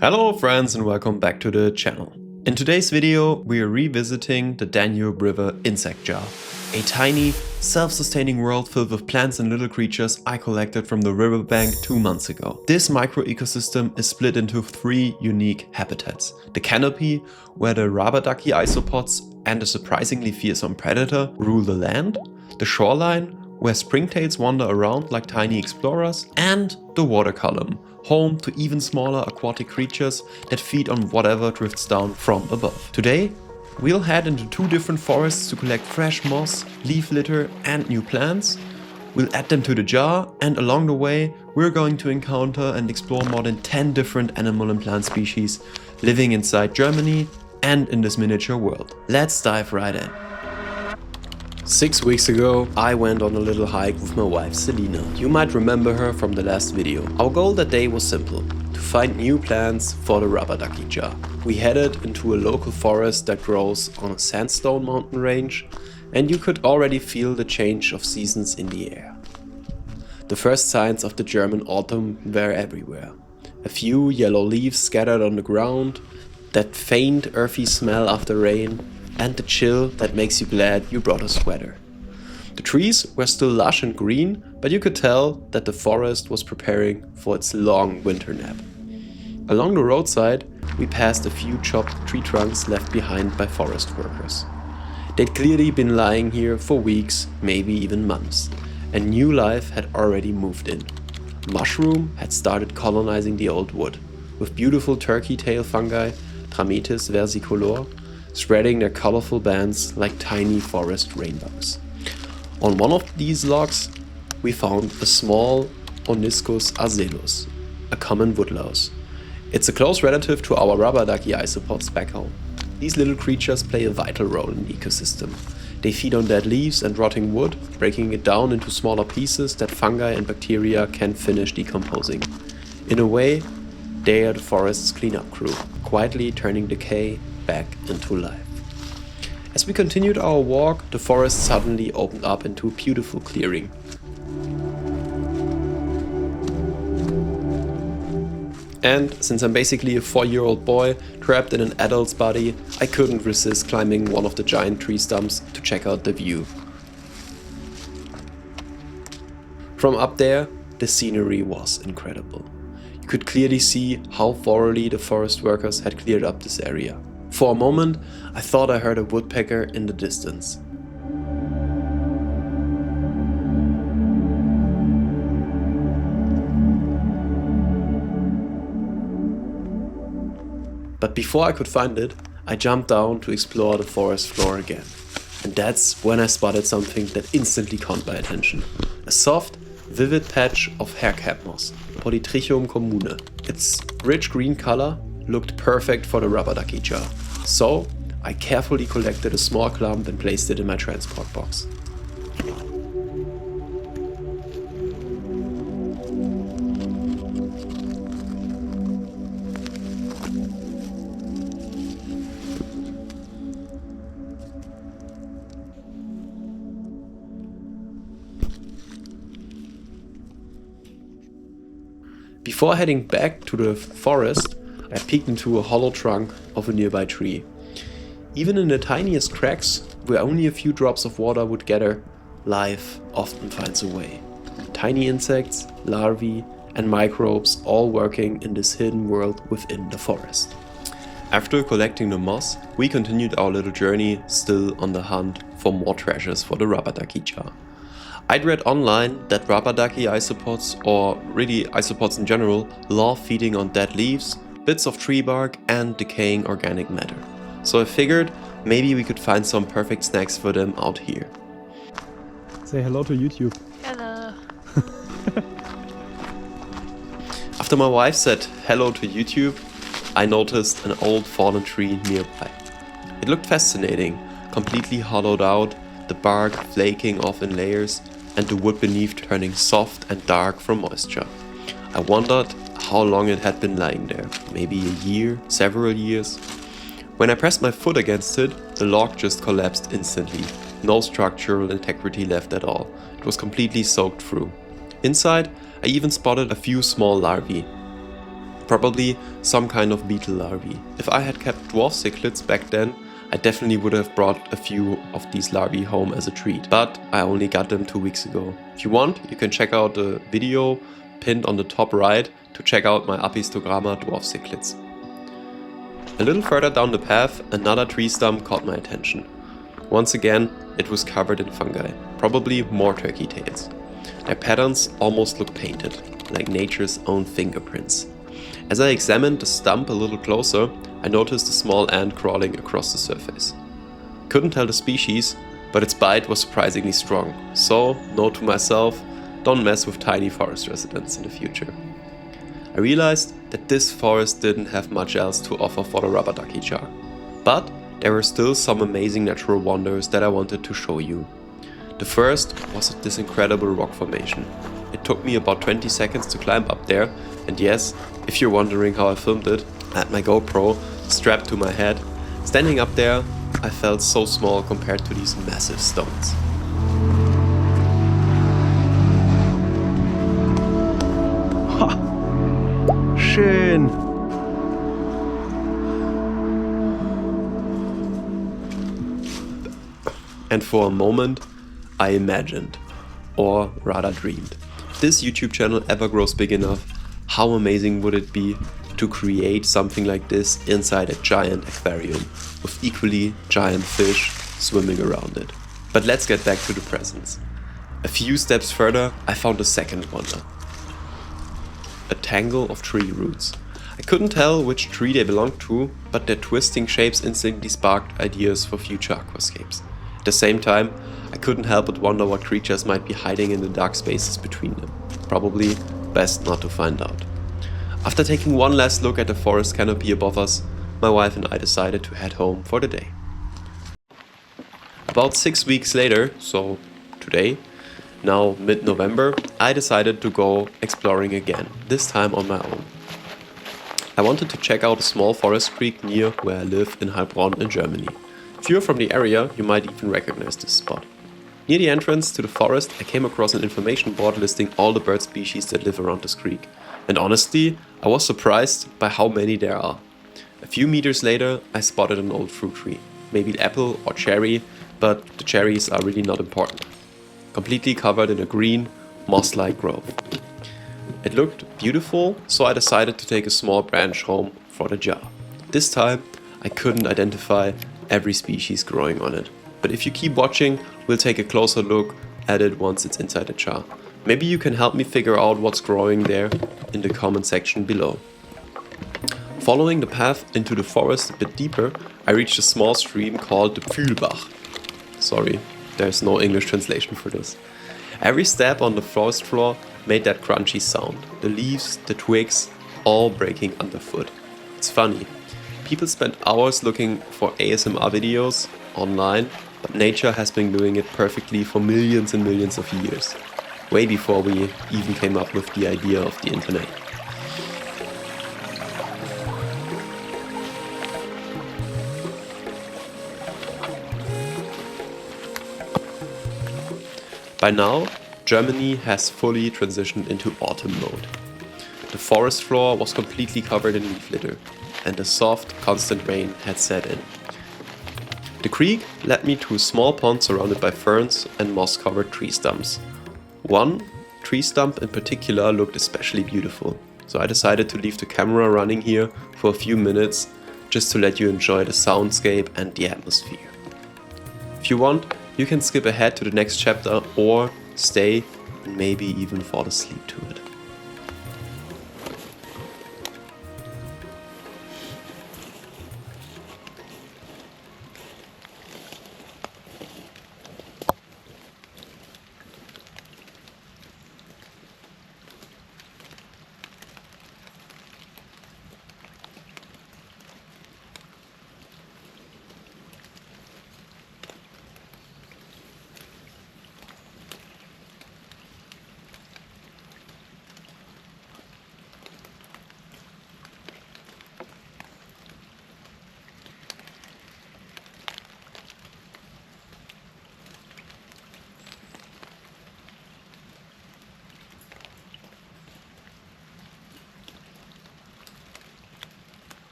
Hello friends and welcome back to the channel. In today's video we are revisiting the Danube River Insect Jar, a tiny, self-sustaining world filled with plants and little creatures I collected from the riverbank 2 months ago. This micro-ecosystem is split into 3 unique habitats. The Canopy, where the Rubber Ducky isopods and a surprisingly fearsome predator rule the land. The Shoreline, where springtails wander around like tiny explorers. And the Water Column, home to even smaller aquatic creatures that feed on whatever drifts down from above. Today, we'll head into 2 different forests to collect fresh moss, leaf litter and new plants. We'll add them to the jar, and along the way we're going to encounter and explore more than 10 different animal and plant species living inside Germany and in this miniature world. Let's dive right in. 6 weeks ago, I went on a little hike with my wife Selina. You might remember her from the last video. Our goal that day was simple: to find new plants for the Rubber Ducky jar. We headed into a local forest that grows on a sandstone mountain range, and you could already feel the change of seasons in the air. The first signs of the German autumn were everywhere. A few yellow leaves scattered on the ground, that faint earthy smell after rain, and the chill that makes you glad you brought a sweater. The trees were still lush and green, but you could tell that the forest was preparing for its long winter nap. Along the roadside, we passed a few chopped tree trunks left behind by forest workers. They'd clearly been lying here for weeks, maybe even months, and new life had already moved in. Mushroom had started colonizing the old wood, with beautiful turkey tail fungi, Trametes versicolor, spreading their colorful bands like tiny forest rainbows. On one of these logs, we found a small Oniscus arzelus, a common woodlouse. It's a close relative to our Rubber Ducky isopods back home. These little creatures play a vital role in the ecosystem. They feed on dead leaves and rotting wood, breaking it down into smaller pieces that fungi and bacteria can finish decomposing. In a way, they are the forest's cleanup crew, quietly turning decay back into life. As we continued our walk, the forest suddenly opened up into a beautiful clearing. And since I'm basically a 4-year-old boy trapped in an adult's body, I couldn't resist climbing one of the giant tree stumps to check out the view. From up there, the scenery was incredible. You could clearly see how thoroughly the forest workers had cleared up this area. For a moment, I thought I heard a woodpecker in the distance. But before I could find it, I jumped down to explore the forest floor again. And that's when I spotted something that instantly caught my attention. A soft, vivid patch of haircap moss, Polytrichum commune. Its rich green color looked perfect for the Rubber Ducky jar. So, I carefully collected a small clump and placed it in my transport box. Before heading back to the forest, I peeked into a hollow trunk of a nearby tree. Even in the tiniest cracks, where only a few drops of water would gather, life often finds a way. Tiny insects, larvae, and microbes all working in this hidden world within the forest. After collecting the moss, we continued our little journey, still on the hunt for more treasures for the Rubber Ducky jar. I'd read online that Rubber Ducky isopods, or really isopods in general, love feeding on dead leaves, bits of tree bark and decaying organic matter. So I figured maybe we could find some perfect snacks for them out here. Say hello to YouTube. Hello. After my wife said hello to YouTube, I noticed an old fallen tree nearby. It looked fascinating, completely hollowed out, the bark flaking off in layers, and the wood beneath turning soft and dark from moisture. I wondered how long it had been lying there, maybe a year, several years. When I pressed my foot against it, the log just collapsed instantly. No structural integrity left at all. It was completely soaked through. Inside, I even spotted a few small larvae. Probably some kind of beetle larvae. If I had kept dwarf cichlids back then, I definitely would have brought a few of these larvae home as a treat, but I only got them 2 weeks ago. If you want, you can check out the video pinned on the top right to check out my Apistogramma dwarf cichlids. A little further down the path, another tree stump caught my attention. Once again, it was covered in fungi, probably more turkey tails. Their patterns almost look painted, like nature's own fingerprints. As I examined the stump a little closer, I noticed a small ant crawling across the surface. Couldn't tell the species, but its bite was surprisingly strong, so note to myself, don't mess with tiny forest residents in the future. I realized that this forest didn't have much else to offer for the Rubber Ducky jar, but there were still some amazing natural wonders that I wanted to show you. The first was this incredible rock formation. It took me about 20 seconds to climb up there, and yes, if you're wondering how I filmed it, I had my GoPro strapped to my head. Standing up there, I felt so small compared to these massive stones. Ha! Schön! And for a moment, I imagined, or rather dreamed, if this YouTube channel ever grows big enough, how amazing would it be to create something like this inside a giant aquarium with equally giant fish swimming around it. But let's get back to the presents. A few steps further, I found a second wonder. A tangle of tree roots. I couldn't tell which tree they belonged to, but their twisting shapes instantly sparked ideas for future aquascapes. At the same time, I couldn't help but wonder what creatures might be hiding in the dark spaces between them. Probably best not to find out. After taking one last look at the forest canopy above us, my wife and I decided to head home for the day. About 6 weeks later, so today, now mid-November, I decided to go exploring again, this time on my own. I wanted to check out a small forest creek near where I live in Heilbronn in Germany. If you're from the area, you might even recognize this spot. Near the entrance to the forest, I came across an information board listing all the bird species that live around this creek. And honestly, I was surprised by how many there are. A few meters later, I spotted an old fruit tree. Maybe apple or cherry, but the cherries are really not important. Completely covered in a green, moss-like growth. It looked beautiful, so I decided to take a small branch home for the jar. This time, I couldn't identify every species growing on it. But if you keep watching, we'll take a closer look at it once it's inside the jar. Maybe you can help me figure out what's growing there in the comment section below. Following the path into the forest a bit deeper, I reached a small stream called the Pfühlbach. Sorry, there's no English translation for this. Every step on the forest floor made that crunchy sound. The leaves, the twigs, all breaking underfoot. It's funny. People spend hours looking for ASMR videos online, but nature has been doing it perfectly for millions and millions of years. Way before we even came up with the idea of the internet. By now, Germany has fully transitioned into autumn mode. The forest floor was completely covered in leaf litter, and a soft, constant rain had set in. The creek led me to a small pond surrounded by ferns and moss-covered tree stumps. One tree stump in particular looked especially beautiful, so I decided to leave the camera running here for a few minutes just to let you enjoy the soundscape and the atmosphere. If you want, you can skip ahead to the next chapter or stay and maybe even fall asleep to it.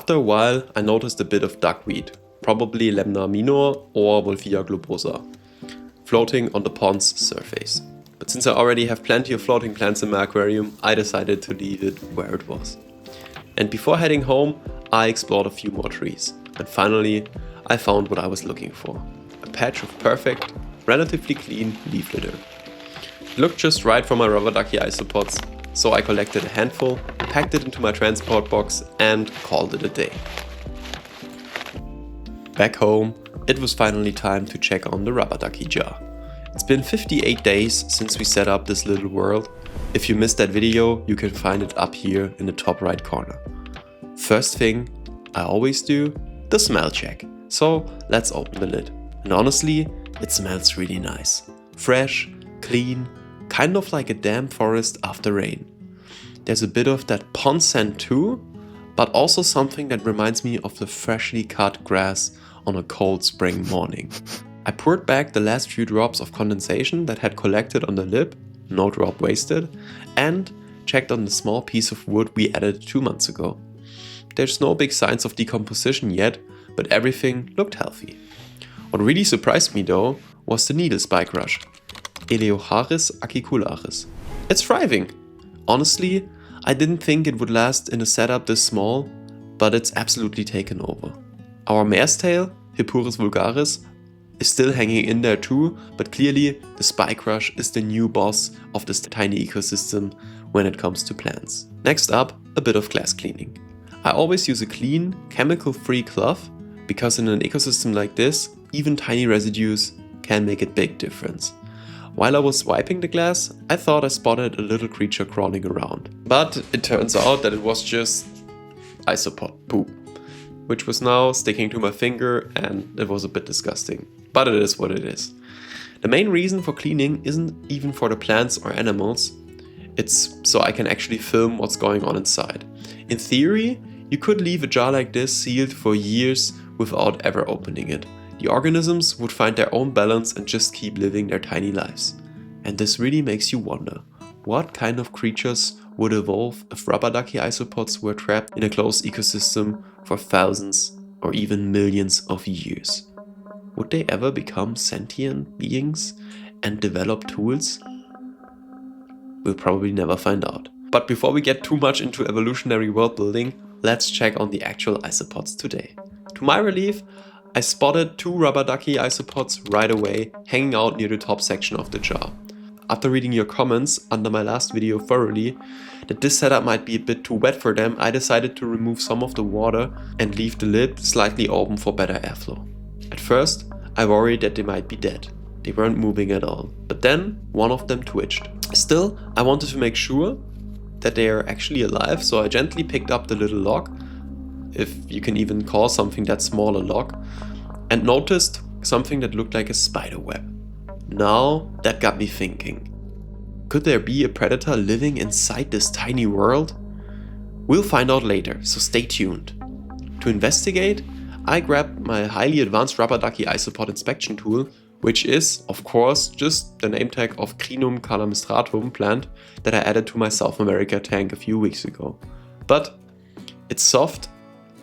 After a while, I noticed a bit of duckweed, probably Lemna minor or Wolffia globosa, floating on the pond's surface. But since I already have plenty of floating plants in my aquarium, I decided to leave it where it was. And before heading home, I explored a few more trees. And finally, I found what I was looking for. A patch of perfect, relatively clean leaf litter. It looked just right for my Rubber Ducky isopods, so I collected a handful, packed it into my transport box and called it a day. Back home, it was finally time to check on the Rubber Ducky jar. It's been 58 days since we set up this little world. If you missed that video, you can find it up here in the top right corner. First thing I always do, the smell check. So let's open the lid. And honestly, it smells really nice. Fresh, clean, kind of like a damp forest after rain. There's a bit of that pond scent too, but also something that reminds me of the freshly cut grass on a cold spring morning. I poured back the last few drops of condensation that had collected on the lip, no drop wasted, and checked on the small piece of wood we added 2 months ago. There's no big signs of decomposition yet, but everything looked healthy. What really surprised me though was the needle spike rush, Eleocharis acicularis. It's thriving. Honestly, I didn't think it would last in a setup this small, but it's absolutely taken over. Our mare's tail, Hippurus vulgaris, is still hanging in there too, but clearly the spike rush is the new boss of this tiny ecosystem when it comes to plants. Next up, a bit of glass cleaning. I always use a clean, chemical-free cloth because in an ecosystem like this, even tiny residues can make a big difference. While I was wiping the glass, I thought I spotted a little creature crawling around. But it turns out that it was just isopod poop, which was now sticking to my finger and it was a bit disgusting. But it is what it is. The main reason for cleaning isn't even for the plants or animals, it's so I can actually film what's going on inside. In theory, you could leave a jar like this sealed for years without ever opening it. The organisms would find their own balance and just keep living their tiny lives. And this really makes you wonder, what kind of creatures would evolve if Rubber Ducky isopods were trapped in a closed ecosystem for thousands or even millions of years? Would they ever become sentient beings and develop tools? We'll probably never find out. But before we get too much into evolutionary world building, let's check on the actual isopods today. To my relief, I spotted 2 Rubber Ducky isopods right away, hanging out near the top section of the jar. After reading your comments under my last video thoroughly, that this setup might be a bit too wet for them, I decided to remove some of the water and leave the lid slightly open for better airflow. At first, I worried that they might be dead. They weren't moving at all. But then, one of them twitched. Still, I wanted to make sure that they are actually alive, so I gently picked up the little log, if you can even call something that small a log, and noticed something that looked like a spider web. Now, that got me thinking. Could there be a predator living inside this tiny world? We'll find out later, so stay tuned. To investigate, I grabbed my highly advanced Rubber Ducky isopod inspection tool, which is, of course, just the name tag of Crinum calamistratum plant that I added to my South America tank a few weeks ago. But it's soft,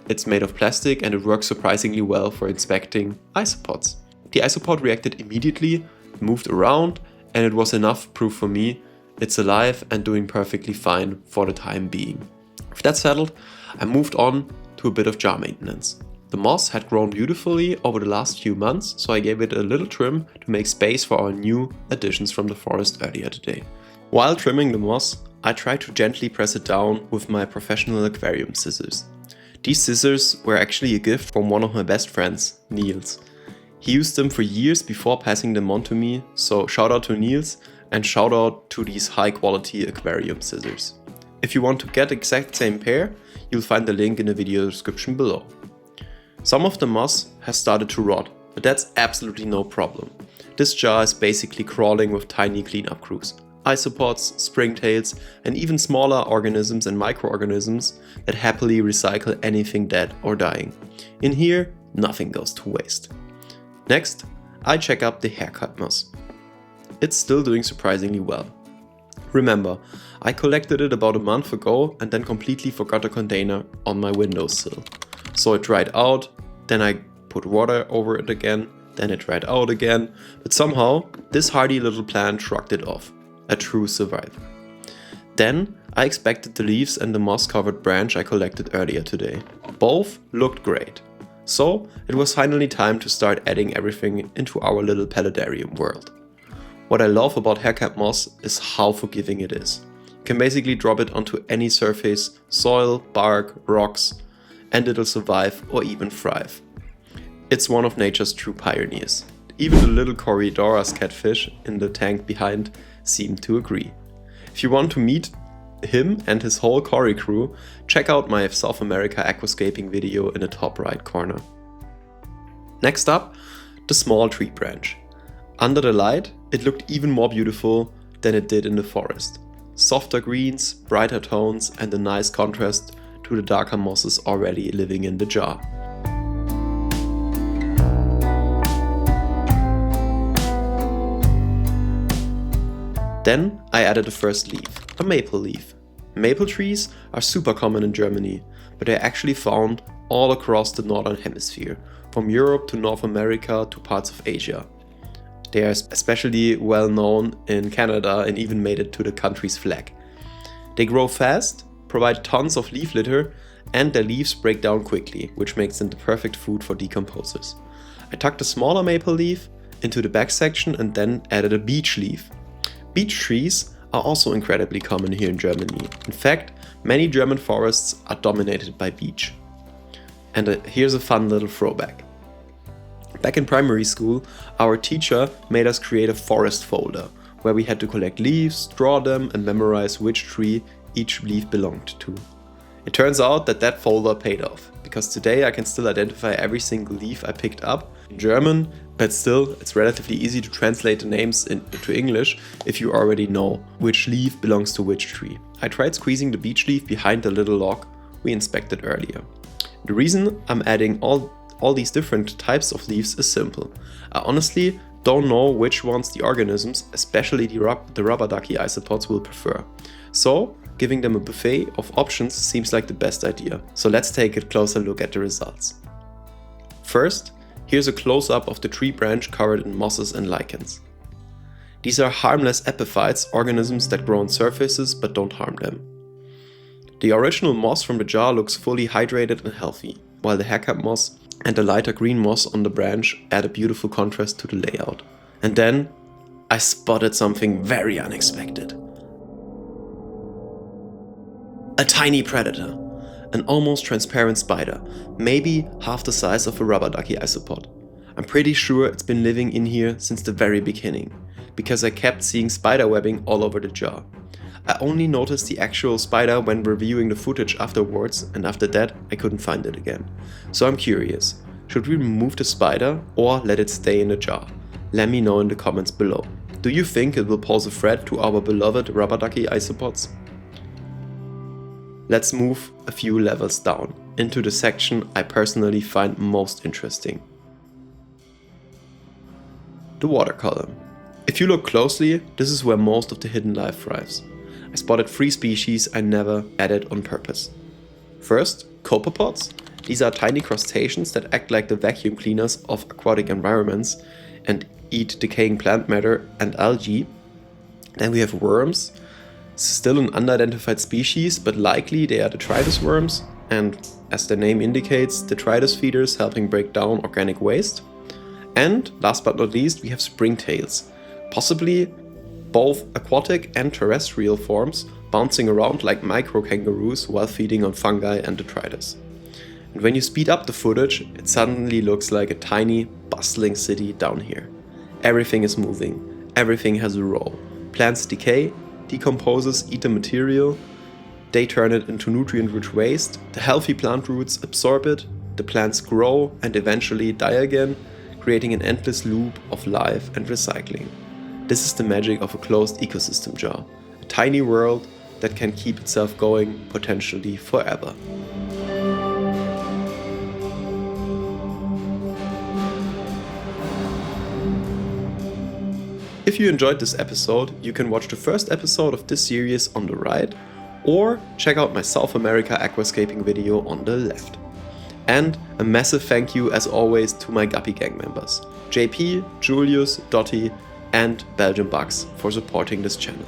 it's made of plastic, and it works surprisingly well for inspecting isopods. The isopod reacted immediately, moved around, and it was enough proof for me it's alive and doing perfectly fine for the time being. With that settled, I moved on to a bit of jar maintenance. The moss had grown beautifully over the last few months, so I gave it a little trim to make space for our new additions from the forest earlier today. While trimming the moss, I tried to gently press it down with my professional aquarium scissors. These scissors were actually a gift from one of my best friends, Niels. He used them for years before passing them on to me, so shout out to Niels and shout out to these high quality aquarium scissors. If you want to get the exact same pair, you'll find the link in the video description below. Some of the moss has started to rot, but that's absolutely no problem. This jar is basically crawling with tiny cleanup crews. Isopods, springtails, and even smaller organisms and microorganisms that happily recycle anything dead or dying. In here, nothing goes to waste. Next, I check up the haircut moss. It's still doing surprisingly well. Remember, I collected it about a month ago and then completely forgot the container on my windowsill. So it dried out, then I put water over it again, then it dried out again, but somehow this hardy little plant shrugged it off. A true survivor. Then I expected the leaves and the moss-covered branch I collected earlier today. Both looked great. So it was finally time to start adding everything into our little paludarium world. What I love about haircut moss is how forgiving it is. You can basically drop it onto any surface, soil, bark, rocks, and it'll survive or even thrive. It's one of nature's true pioneers. Even the little Corydoras catfish in the tank behind seemed to agree. If you want to meet him and his whole Cory crew, check out my South America aquascaping video in the top right corner. Next up, the small tree branch. Under the light, it looked even more beautiful than it did in the forest. Softer greens, brighter tones, and a nice contrast to the darker mosses already living in the jar. Then I added the first leaf, a maple leaf. Maple trees are super common in Germany, but they're actually found all across the northern hemisphere, from Europe to North America to parts of Asia. They are especially well known in Canada and even made it to the country's flag. They grow fast, provide tons of leaf litter, and their leaves break down quickly, which makes them the perfect food for decomposers. I tucked a smaller maple leaf into the back section and then added a beech leaf. Beech trees are also incredibly common here in Germany. In fact, many German forests are dominated by beech. And here's a fun little throwback. Back in primary school, our teacher made us create a forest folder, where we had to collect leaves, draw them, and memorize which tree each leaf belonged to. It turns out that folder paid off, because today I can still identify every single leaf I picked up in German, but still it's relatively easy to translate the names into English if you already know which leaf belongs to which tree. I tried squeezing the beech leaf behind the little log we inspected earlier. The reason I'm adding all these different types of leaves is simple. I honestly don't know which ones the organisms, especially the Rubber Ducky isopods, will prefer. So giving them a buffet of options seems like the best idea. So let's take a closer look at the results. First, here's a close-up of the tree branch covered in mosses and lichens. These are harmless epiphytes, organisms that grow on surfaces but don't harm them. The original moss from the jar looks fully hydrated and healthy, while the haircut moss and the lighter green moss on the branch add a beautiful contrast to the layout. And then I spotted something very unexpected. A tiny predator, an almost transparent spider, maybe half the size of a rubber ducky isopod. I'm pretty sure it's been living in here since the very beginning, because I kept seeing spider webbing all over the jar. I only noticed the actual spider when reviewing the footage afterwards, and after that I couldn't find it again. So I'm curious, should we remove the spider or let it stay in the jar? Let me know in the comments below. Do you think it will pose a threat to our beloved rubber ducky isopods? Let's move a few levels down, into the section I personally find most interesting. The water column. If you look closely, this is where most of the hidden life thrives. I spotted 3 species I never added on purpose. First, copepods. These are tiny crustaceans that act like the vacuum cleaners of aquatic environments and eat decaying plant matter and algae. Then we have worms. Still an unidentified species, but likely they are detritus worms, and as the name indicates, detritus feeders helping break down organic waste. And last but not least, we have springtails, possibly both aquatic and terrestrial forms, bouncing around like micro kangaroos while feeding on fungi and detritus. And when you speed up the footage, it suddenly looks like a tiny, bustling city down here. Everything is moving, everything has a role. Plants decay, decomposers eat the material, they turn it into nutrient-rich waste, the healthy plant roots absorb it, the plants grow and eventually die again, creating an endless loop of life and recycling. This is the magic of a closed ecosystem jar, a tiny world that can keep itself going potentially forever. If you enjoyed this episode, you can watch the first episode of this series on the right, or check out my South America aquascaping video on the left. And a massive thank you as always to my Guppy Gang members, JP, Julius, Dottie and Belgian Bugs for supporting this channel.